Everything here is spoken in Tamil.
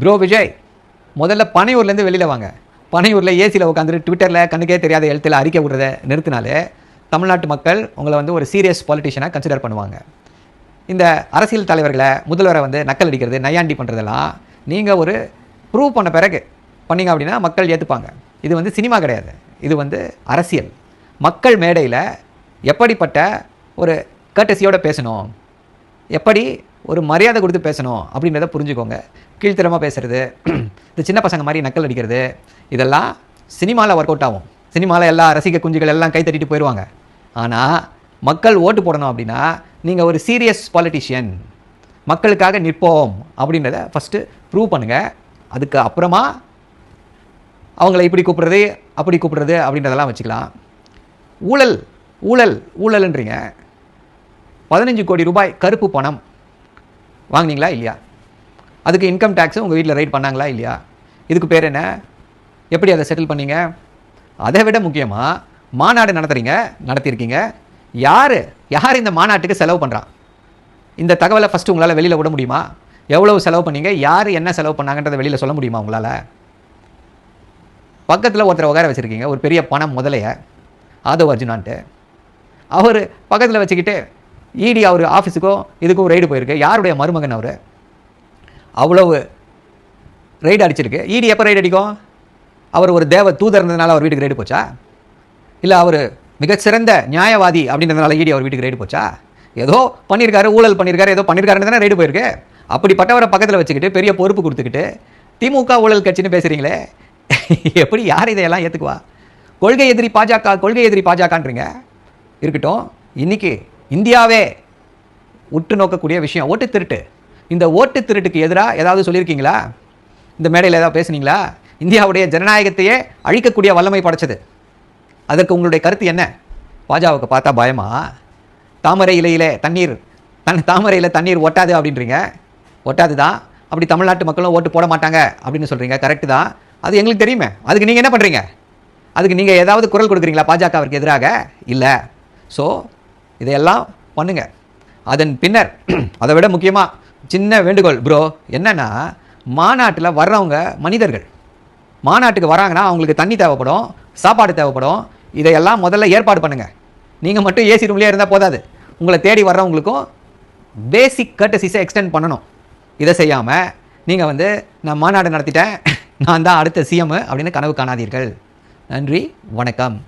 ப்ரோ விஜய், முதல்ல பனையூர்லேருந்து வெளியில் வாங்க. பனையூரில் ஏசியில் உட்காந்துட்டு ட்விட்டரில் கண்ணுக்கே தெரியாத எழுத்தில் அறிக்கை விடுறதை நிறுத்தினாலே தமிழ்நாட்டு மக்கள் உங்களை வந்து ஒரு சீரியஸ் பாலிட்டிஷியனாக கன்சிடர் பண்ணுவாங்க. இந்த அரசியல் தலைவர்களை, முதல்வரை வந்து நக்கல் அடிக்கிறது, நையாண்டி பண்ணுறதெல்லாம் நீங்கள் ஒரு ப்ரூவ் பண்ண பிறகு பண்ணிங்க அப்படின்னா மக்கள் ஏற்றுப்பாங்க. இது வந்து சினிமா கிடையாது, இது வந்து அரசியல். மக்கள் மேடையில் எப்படிப்பட்ட ஒரு கர்டசியோடு பேசணும், எப்படி ஒரு மரியாதை கொடுத்து பேசணும் அப்படின்றத புரிஞ்சுக்கோங்க. கீழ்த்தரமாக பேசுகிறது, இந்த சின்ன பசங்க மாதிரி நக்கல் அடிக்கிறது, இதெல்லாம் சினிமாவில் ஒர்க் அவுட் ஆகும். சினிமாவில் எல்லா ரசிக குஞ்சுகள் எல்லாம் கை தட்டிட்டு போயிடுவாங்க. ஆனால் மக்கள் ஓட்டு போடணும் அப்படின்னா நீங்கள் ஒரு சீரியஸ் பாலிட்டிஷியன், மக்களுக்காக நிற்போம் அப்படின்றத ஃபஸ்ட்டு ப்ரூவ் பண்ணுங்கள். அதுக்கு அப்புறமா அவங்கள இப்படி கூப்பிட்றது அப்படி கூப்பிட்றது அப்படின்றதெல்லாம் வச்சுக்கலாம். ஊழல் ஊழல் ஊழல்ன்றீங்க. 15 கோடி ரூபாய் கருப்பு பணம் வாங்கினீங்களா இல்லையா? அதுக்கு இன்கம் டேக்ஸு உங்கள் வீட்டில் ரைட் பண்ணாங்களா இல்லையா? இதுக்கு பேர் என்ன? எப்படி அதை செட்டில் பண்ணீங்க? அதை விட முக்கியமாக மாநாடு நடத்தியிருக்கீங்க. யார் இந்த மாநாட்டுக்கு செலவு பண்ணுறான்? இந்த தகவலை ஃபஸ்ட்டு உங்களால் வெளியில் விட முடியுமா? எவ்வளவு செலவு பண்ணீங்க, யார் என்ன செலவு பண்ணாங்கன்றதை வெளியில் சொல்ல முடியுமா உங்களால்? பக்கத்தில் ஒருத்தரை உட்கார வச்சுருக்கீங்க, ஒரு பெரிய பணம் முதலைய ஆதவ் அர்ஜுனான்ட்டு. அவர் பக்கத்தில் வச்சுக்கிட்டு இடி அவர் ஆஃபீஸுக்கும் இதுக்கும் ரைடு போயிருக்கு. யாருடைய மருமகன் அவர்? அவ்வளவு ரைடு அடிச்சிருக்கு. இடி எப்போ ரைடு அடிக்கும்? அவர் ஒரு தேவ தூதர் இருந்ததுனால அவர் வீட்டுக்கு ரைடு போச்சா? இல்லை அவர் மிகச்சிறந்த நியாயவாதி அப்படின்றதுனால இடி அவர் வீட்டுக்கு ரைடு போச்சா? ஏதோ பண்ணியிருக்காரு, ஊழல் பண்ணியிருக்காரு, ஏதோ பண்ணியிருக்காருன்னு தானே ரைடு போயிருக்கு. அப்படிப்பட்டவரை பக்கத்தில் வச்சுக்கிட்டு பெரிய பொறுப்பு கொடுத்துக்கிட்டு திமுக ஊழல் கட்சின்னு பேசுகிறீங்களே, எப்படி யார் இதையெல்லாம் ஏற்றுக்குவா? கொள்கை எதிரி பாஜகன்றீங்க. இருக்கட்டும், இன்றைக்கி இந்தியாவே உற்று நோக்கக்கூடிய விஷயம் ஓட்டு திருட்டு. இந்த ஓட்டு திருட்டுக்கு எதிராக ஏதாவது சொல்லியிருக்கீங்களா? இந்த மேடையில் ஏதாவது பேசுனீங்களா? இந்தியாவுடைய ஜனநாயகத்தையே அழிக்கக்கூடிய வல்லமை படைச்சது, அதற்கு உங்களுடைய கருத்து என்ன? பாஜகவுக்கு பார்த்தா பயமா? தாமரையில் தண்ணீர் ஒட்டாது அப்படின்றீங்க. ஒட்டாது தான். அப்படி தமிழ்நாட்டு மக்களும் ஓட்டு போட மாட்டாங்க அப்படின்னு சொல்கிறீங்க. கரெக்டு தான், அது எங்களுக்கு தெரியுமே. அதுக்கு நீங்கள் என்ன பண்ணுறீங்க? அதுக்கு நீங்கள் ஏதாவது குரல் கொடுக்குறீங்களா பாஜகவிற்கு எதிராக? இல்லை. ஸோ இதையெல்லாம் பண்ணுங்கள். அதன் பின்னர் அதை விட முக்கியமாக சின்ன வேண்டுகோள் ப்ரோ என்னென்னா, மாநாட்டில் வர்றவங்க மனிதர்கள். மாநாட்டுக்கு வராங்கன்னா அவங்களுக்கு தண்ணி தேவைப்படும், சாப்பாடு தேவைப்படும். இதையெல்லாம் முதல்ல ஏற்பாடு பண்ணுங்கள். நீங்கள் மட்டும் ஏசி ரூம்லேயே இருந்தால் போதாது, உங்களை தேடி வர்றவங்களுக்கும் பேசிக் கர்டசிஸை எக்ஸ்டெண்ட் பண்ணணும். இதை செய்யாமல் நீங்கள் வந்து நான் மாநாடு நடத்திட்டேன், நான் தான் அடுத்த சிஎம் அப்படின்னு கனவு காணாதீர்கள். நன்றி, வணக்கம்.